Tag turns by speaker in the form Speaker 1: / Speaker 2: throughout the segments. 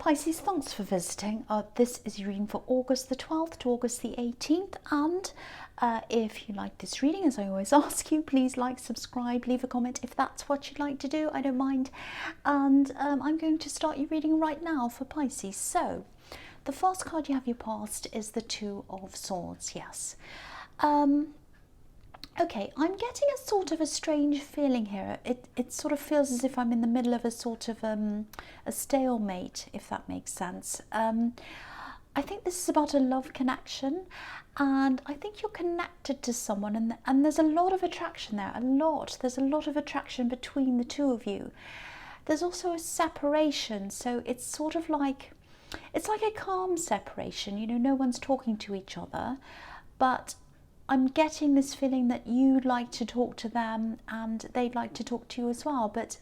Speaker 1: Pisces, thanks for visiting. This is your reading for August the 12th to August the 18th. And if you like this reading, as I always ask you, please like, subscribe, leave a comment if that's what you'd like to do. I don't mind. And I'm going to start your reading right now for Pisces. So the first card you have your past is the Two of Swords. Yes. Okay, I'm getting a sort of a strange feeling here. It sort of feels as if I'm in the middle of a sort of a stalemate, if that makes sense. I think this is about a love connection, and I think you're connected to someone, and there's a lot of attraction there, There's a lot of attraction between the two of you. There's also a separation, so it's sort of like, it's like a calm separation, you know, no one's talking to each other, but I'm getting this feeling that you'd like to talk to them and they'd like to talk to you as well, but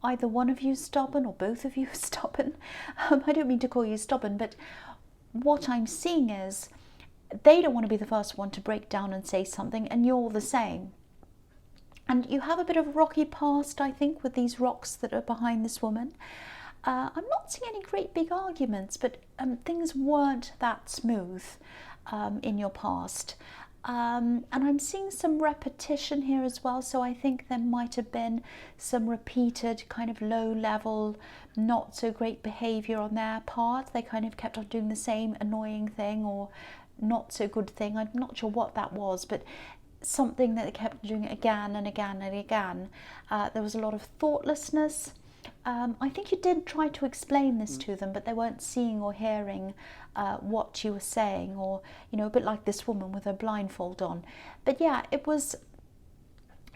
Speaker 1: either one of you is stubborn or both of you are stubborn. I don't mean to call you stubborn, but what I'm seeing is they don't want to be the first one to break down and say something, and you're the same. And you have a bit of a rocky past, I think, with these rocks that are behind this woman. I'm not seeing any great big arguments, but things weren't that smooth in your past. And I'm seeing some repetition here as well, so I think there might have been some repeated kind of low level, not so great behaviour on their part. They kind of kept on doing the same annoying thing or not so good thing. I'm not sure what that was, but something that they kept doing again and again and again. There was a lot of thoughtlessness. I think you did try to explain this to them, but they weren't seeing or hearing what you were saying, or, you know, a bit like this woman with her blindfold on. But yeah, it wasn't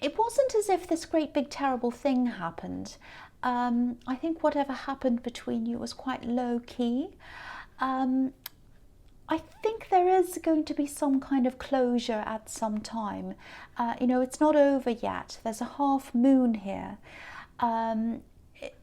Speaker 1: as if this great big terrible thing happened. I think whatever happened between you was quite low key. I think there is going to be some kind of closure at some time. You know, it's not over yet. There's a half moon here.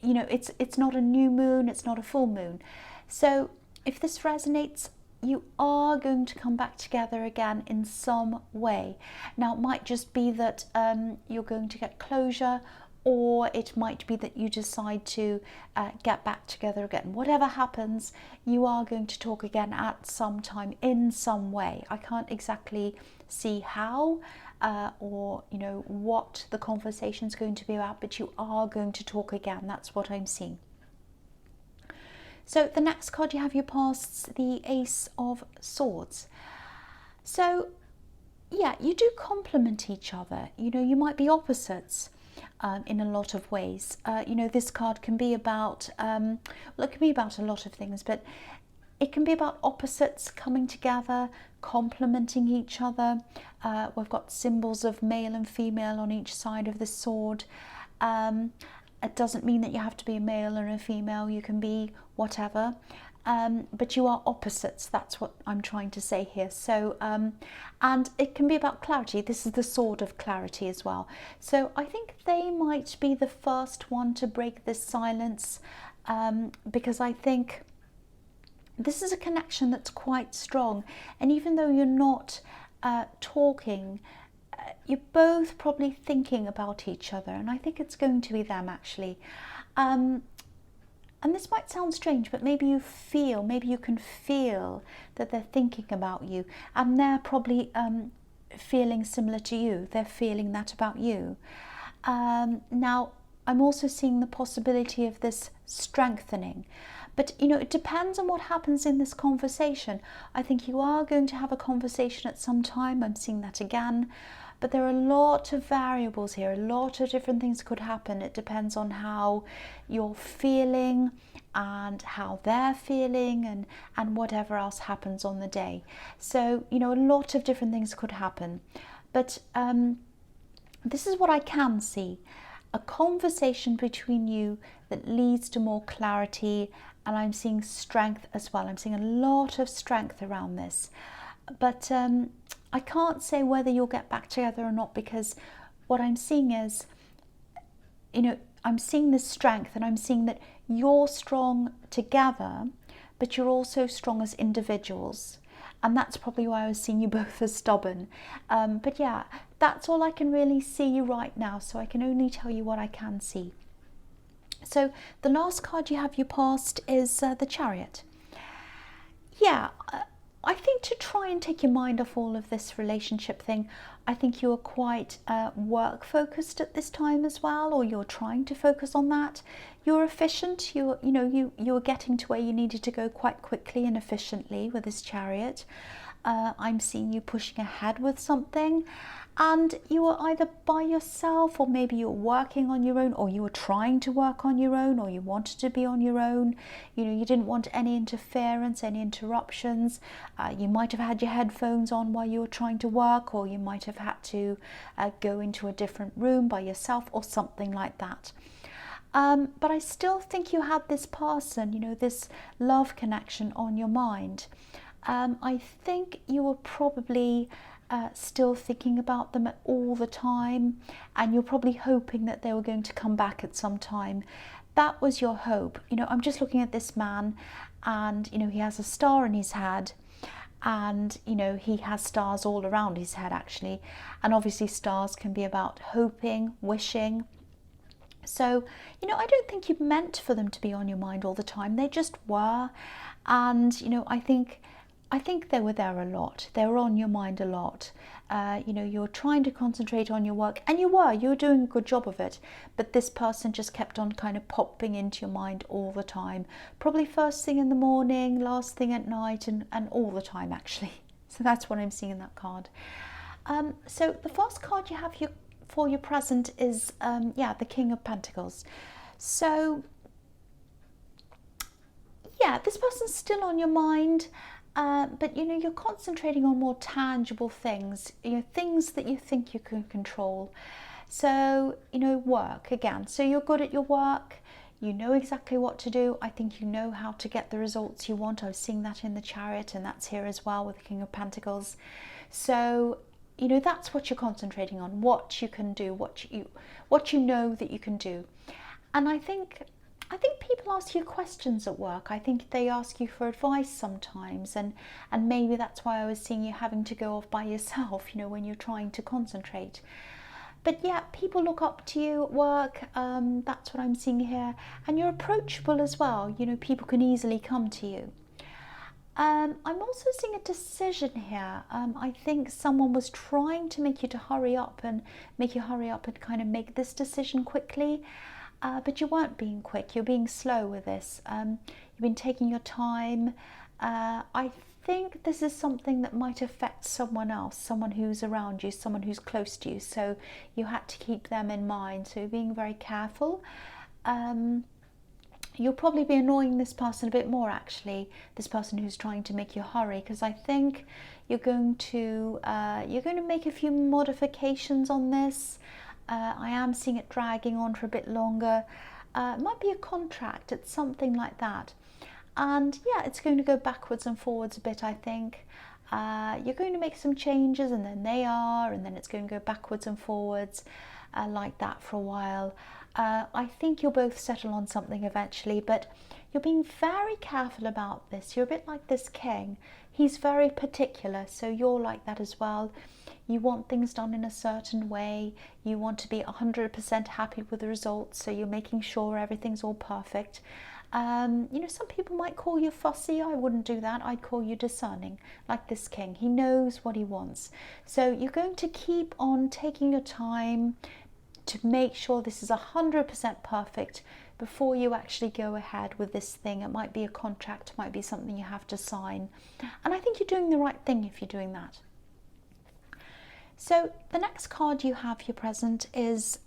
Speaker 1: You know, it's not a new moon, it's not a full moon. So if this resonates, you are going to come back together again in some way. Now, it might just be that you're going to get closure, or it might be that you decide to get back together again. Whatever happens, you are going to talk again at some time in some way. I can't exactly see how or, you know, what the conversation is going to be about, but you are going to talk again. That's what I'm seeing. So the next card you have your pasts, the Ace of Swords. So yeah, you do complement each other. You know, you might be opposites in a lot of ways. You know, this card can be about, well, it can be about a lot of things, but it can be about opposites coming together, complementing each other. We've got symbols of male and female on each side of the sword. It doesn't mean that you have to be a male or a female. You can be whatever. But you are opposites. That's what I'm trying to say here. So, and it can be about clarity. This is the sword of clarity as well. So I think they might be the first one to break this silence, because I think this is a connection that's quite strong. And even though you're not talking, you're both probably thinking about each other. And I think it's going to be them, actually. And this might sound strange, but maybe you can feel that they're thinking about you. And they're probably feeling similar to you. They're feeling that about you. Now, I'm also seeing the possibility of this strengthening. But, you know, it depends on what happens in this conversation. I think you are going to have a conversation at some time. I'm seeing that again. But there are a lot of variables here. A lot of different things could happen. It depends on how you're feeling and how they're feeling, and whatever else happens on the day. So, you know, a lot of different things could happen. But this is what I can see. A conversation between you that leads to more clarity, and I'm seeing strength as well. I'm seeing a lot of strength around this. But I can't say whether you'll get back together or not, because what I'm seeing is, you know, I'm seeing this strength, and I'm seeing that you're strong together, but you're also strong as individuals. And that's probably why I was seeing you both as stubborn. But yeah, that's all I can really see right now. So I can only tell you what I can see. So the last card you have, your past, is the Chariot. Yeah, I think to try and take your mind off all of this relationship thing, I think you are quite work focused at this time as well, or you're trying to focus on that. You're efficient. You're getting to where you needed to go quite quickly and efficiently with this Chariot. I'm seeing you pushing ahead with something, and you are either by yourself, or maybe you're working on your own, or you were trying to work on your own, or you wanted to be on your own. You didn't want any interference, any interruptions. You might have had your headphones on while you were trying to work, or you might have had to go into a different room by yourself, or something like that. But I still think you had this person, this love connection on your mind. I think you were probably still thinking about them all the time, and you're probably hoping that they were going to come back at some time. That was your hope. I'm just looking at this man, and he has a star in his head, and he has stars all around his head actually, and obviously stars can be about hoping, wishing. So I don't think you meant for them to be on your mind all the time. They just were, and I think they were there a lot. They were on your mind a lot. You were trying to concentrate on your work, and you were doing a good job of it. But this person just kept on kind of popping into your mind all the time. Probably first thing in the morning, last thing at night, and all the time actually. So that's what I'm seeing in that card. So the first card you have for your present is, the King of Pentacles. So, yeah, this person's still on your mind. But you're concentrating on more tangible things, things that you think you can control. So, work again. So you're good at your work, you know exactly what to do. I think you know how to get the results you want. I was seeing that in the Chariot, and that's here as well with the King of Pentacles. So, that's what you're concentrating on, what you can do, what you know that you can do. And I think people ask you questions at work. I think they ask you for advice sometimes, and maybe that's why I was seeing you having to go off by yourself, when you're trying to concentrate. But yeah, people look up to you at work. That's what I'm seeing here. And you're approachable as well. People can easily come to you. I'm also seeing a decision here. I think someone was trying to make you hurry up and kind of make this decision quickly. But you weren't being quick, you're being slow with this. You've been taking your time. I think this is something that might affect someone else, someone who's around you, someone who's close to you. So you had to keep them in mind. So you're being very careful. You'll probably be annoying this person a bit more actually, this person who's trying to make you hurry, because I think you're going to make a few modifications on this. I am seeing it dragging on for a bit longer. It might be a contract, it's something like that. And yeah, it's going to go backwards and forwards a bit, I think. You're going to make some changes, and then and then it's going to go backwards and forwards like that for a while. I think you'll both settle on something eventually, but you're being very careful about this. You're a bit like this king. He's very particular, so you're like that as well. You want things done in a certain way. You want to be 100% happy with the results, so you're making sure everything's all perfect. Some people might call you fussy. I wouldn't do that. I'd call you discerning, like this king. He knows what he wants. So you're going to keep on taking your time to make sure this is 100% perfect before you actually go ahead with this thing. It might be a contract, it might be something you have to sign. And I think you're doing the right thing if you're doing that. So the next card you have here present is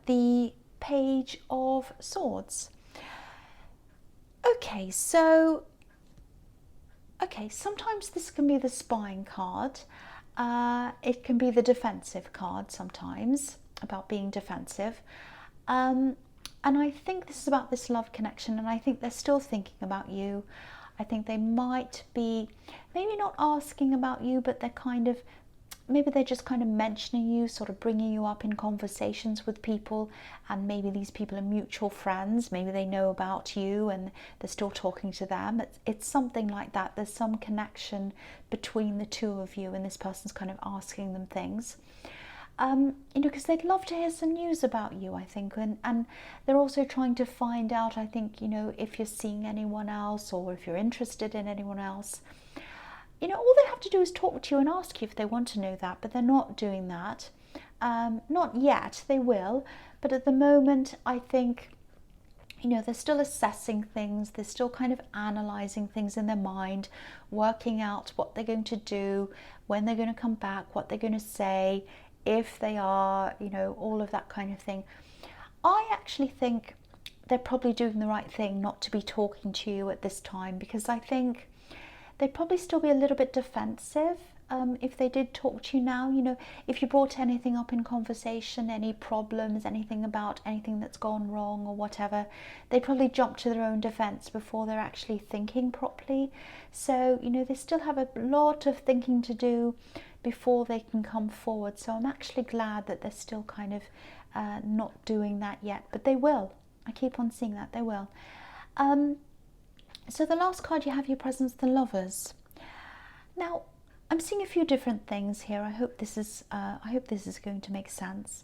Speaker 1: the Page of Swords. Okay, sometimes this can be the spying card. It can be the defensive card sometimes, about being defensive. And I think this is about this love connection, and I think they're still thinking about you. I think they might be maybe not asking about you, but maybe they're just kind of mentioning you, sort of bringing you up in conversations with people, and maybe these people are mutual friends. Maybe they know about you and they're still talking to them. It's something like that. There's some connection between the two of you, and this person's kind of asking them things. because they'd love to hear some news about you, I think, and they're also trying to find out, I think, if you're seeing anyone else or if you're interested in anyone else. All they have to do is talk to you and ask you if they want to know that, but they're not doing that. Not yet, they will, but at the moment, I think, they're still assessing things, they're still kind of analysing things in their mind, working out what they're going to do, when they're going to come back, what they're going to say, if they are, all of that kind of thing. I actually think they're probably doing the right thing not to be talking to you at this time, because I think they'd probably still be a little bit defensive if they did talk to you now. If you brought anything up in conversation, any problems, anything about anything that's gone wrong or whatever, they'd probably jump to their own defense before they're actually thinking properly. So, they still have a lot of thinking to do before they can come forward. So I'm actually glad that they're still kind of not doing that yet, but they will. I keep on seeing that, they will. So the last card you have your presence, the Lovers. Now, I'm seeing a few different things here. I hope this is going to make sense.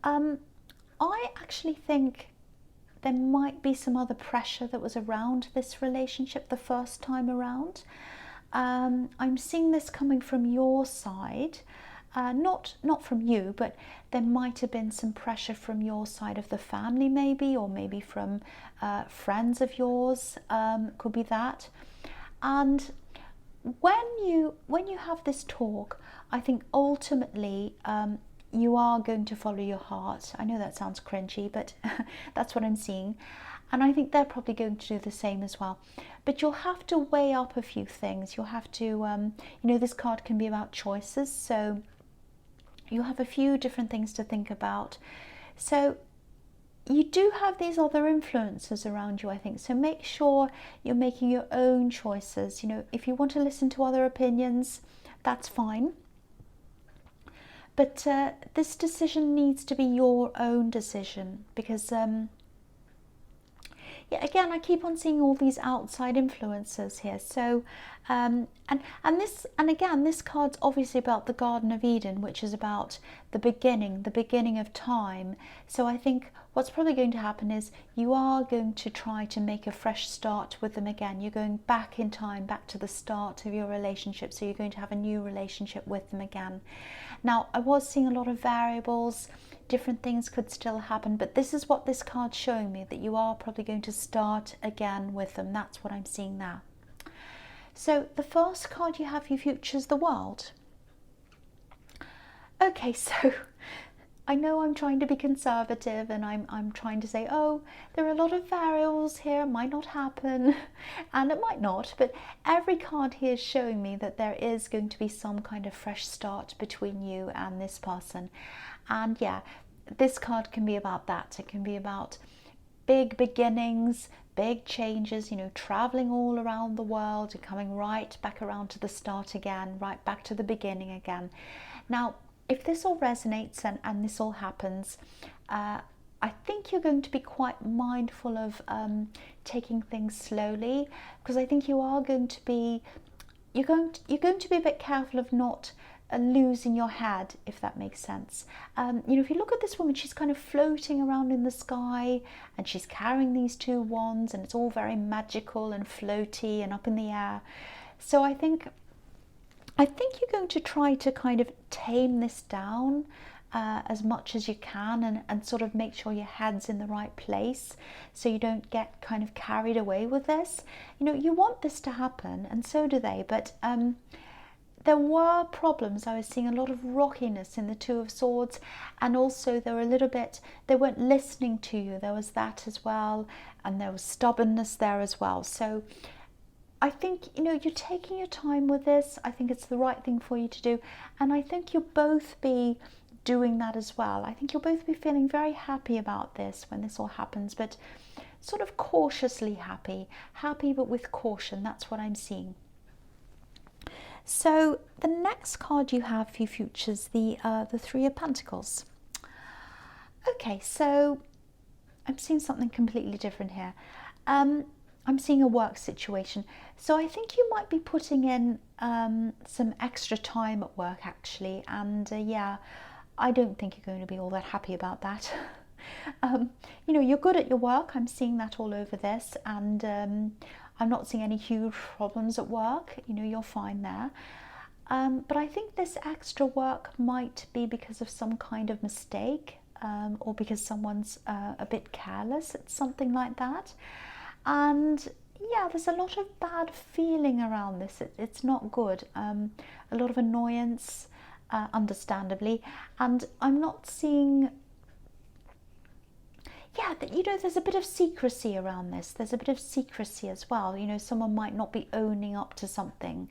Speaker 1: I actually think there might be some other pressure that was around this relationship the first time around. I'm seeing this coming from your side, not from you, but there might have been some pressure from your side of the family, maybe, or maybe from friends of yours. Could be that. And when you have this talk, I think ultimately you are going to follow your heart. I know that sounds cringy, but that's what I'm seeing. And I think they're probably going to do the same as well. But you'll have to weigh up a few things. You'll have to, this card can be about choices. So you have a few different things to think about. So you do have these other influences around you, I think. So make sure you're making your own choices. If you want to listen to other opinions, that's fine. But this decision needs to be your own decision, because again, I keep on seeing all these outside influences here. So, and this card's obviously about the Garden of Eden, which is about the beginning of time. So I think what's probably going to happen is you are going to try to make a fresh start with them again. You're going back in time, back to the start of your relationship. So you're going to have a new relationship with them again. Now, I was seeing a lot of variables. Different things could still happen, but this is what this card's showing me, that you are probably going to start again with them. That's what I'm seeing now. So the first card you have for your future is the World. Okay, so I know I'm trying to be conservative, and I'm trying to say, oh, there are a lot of variables here, it might not happen, and it might not, but every card here is showing me that there is going to be some kind of fresh start between you and this person. And yeah, this card can be about that. It can be about big beginnings, big changes, traveling all around the world and coming right back around to the start again, right back to the beginning again. Now, if this all resonates and this all happens, I think you're going to be quite mindful of taking things slowly, because I think you're going to be a bit careful of not losing your head, if that makes sense. If you look at this woman, she's kind of floating around in the sky, and she's carrying these two wands, and it's all very magical and floaty and up in the air. So I think you're going to try to kind of tame this down as much as you can, and sort of make sure your head's in the right place, so you don't get kind of carried away with this. You want this to happen, and so do they, but there were problems. I was seeing a lot of rockiness in the Two of Swords, and also they weren't listening to you. There was that as well, and there was stubbornness there as well. So I think, you're taking your time with this. I think it's the right thing for you to do, and I think you'll both be doing that as well. I think you'll both be feeling very happy about this when this all happens, but sort of cautiously happy but with caution. That's what I'm seeing. So the next card you have for your future is the Three of Pentacles. Okay, so I'm seeing something completely different here. I'm seeing a work situation. So I think you might be putting in some extra time at work, actually. And I don't think you're going to be all that happy about that. You know, you're good at your work. I'm seeing that all over this, and I'm not seeing any huge problems at work. You know, you're fine there. But I think this extra work might be because of some kind of mistake, or because someone's a bit careless at something like that. And yeah, there's a lot of bad feeling around this. It's not good. A lot of annoyance, understandably. And I'm not seeing, yeah, you know, there's a bit of secrecy around this. There's a bit of secrecy as well. You know, someone might not be owning up to something.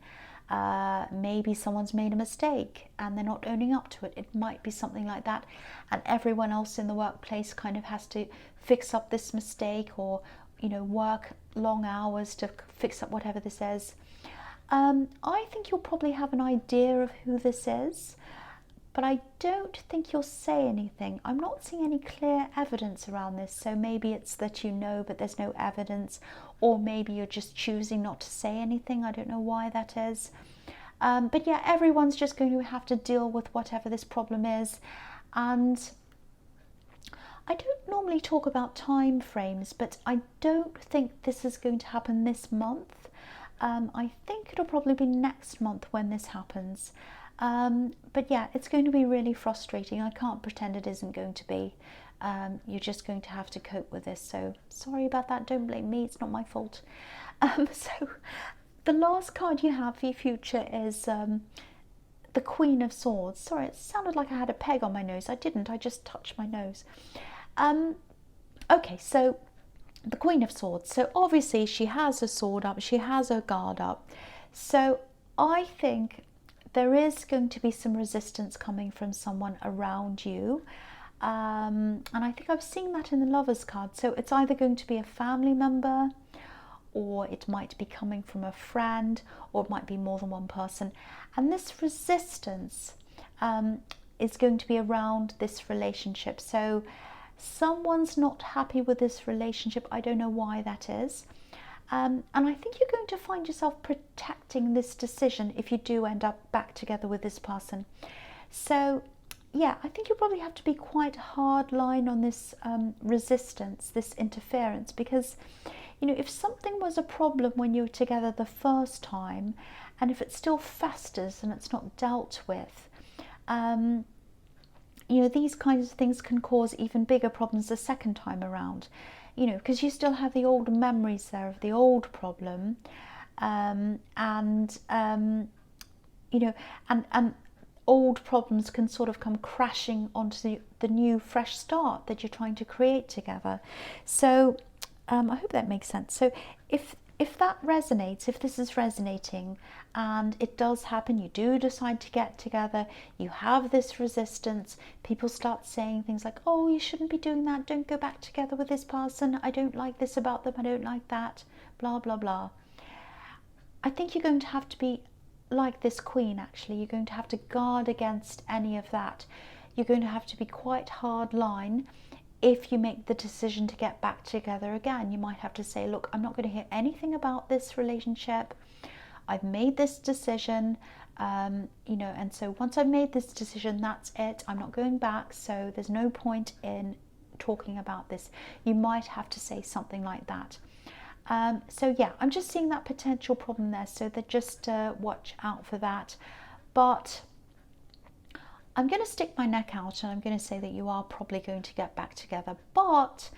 Speaker 1: Maybe someone's made a mistake and they're not owning up to it. It might be something like that. And everyone else in the workplace kind of has to fix up this mistake, or, you know, work long hours to fix up whatever this is. I think you'll probably have an idea of who this is, but I don't think you'll say anything. I'm not seeing any clear evidence around this, so maybe it's that you know but there's no evidence, or maybe you're just choosing not to say anything. I don't know why that is. But yeah, everyone's just going to have to deal with whatever this problem is. And I don't normally talk about time frames, but I don't think this is going to happen this month. I think it'll probably be next month when this happens. But yeah, it's going to be really frustrating. I can't pretend it isn't going to be. You're just going to have to cope with this. So sorry about that. Don't blame me. It's not my fault. So the last card you have for your future is the Queen of Swords. Sorry, it sounded like I had a peg on my nose. I didn't. I just touched my nose. Okay, so the Queen of Swords. So obviously she has a sword up. She has her guard up. So I think there is going to be some resistance coming from someone around you. And I think I've seen that in the Lovers card. So it's either going to be a family member, or it might be coming from a friend, or it might be more than one person. And this resistance is going to be around this relationship. So someone's not happy with this relationship. I don't know why that is. And I think you're going to find yourself protecting this decision if you do end up back together with this person. So yeah, I think you'll probably have to be quite hard line on this resistance, this interference, because, you know, if something was a problem when you were together the first time, and if it still festers and it's not dealt with, you know, these kinds of things can cause even bigger problems the second time around. You know, because you still have the old memories there of the old problem, you know, and old problems can sort of come crashing onto the new fresh start that you're trying to create together. So I hope that makes sense. So if that resonates, if this is resonating and it does happen, you do decide to get together, you have this resistance, people start saying things like, oh, you shouldn't be doing that, don't go back together with this person, I don't like this about them, I don't like that, blah, blah, blah. I think you're going to have to be like this queen, actually. You're going to have to guard against any of that. You're going to have to be quite hard line. If you make the decision to get back together again, you might have to say, look, I'm not going to hear anything about this relationship. I've made this decision, you know, and so once I've made this decision, that's it. I'm not going back. So there's no point in talking about this. You might have to say something like that. So yeah, I'm just seeing that potential problem there. So that just watch out for that. But I'm going to stick my neck out and I'm going to say that you are probably going to get back together, but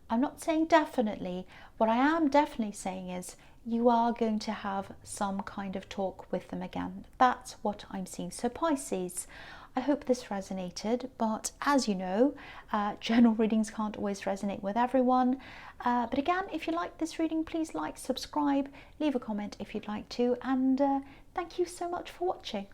Speaker 1: I'm not saying definitely. What I am definitely saying is you are going to have some kind of talk with them again. That's what I'm seeing. So Pisces, I hope this resonated, but as you know, general readings can't always resonate with everyone. But again, if you like this reading, please like, subscribe, leave a comment if you'd like to, and thank you so much for watching.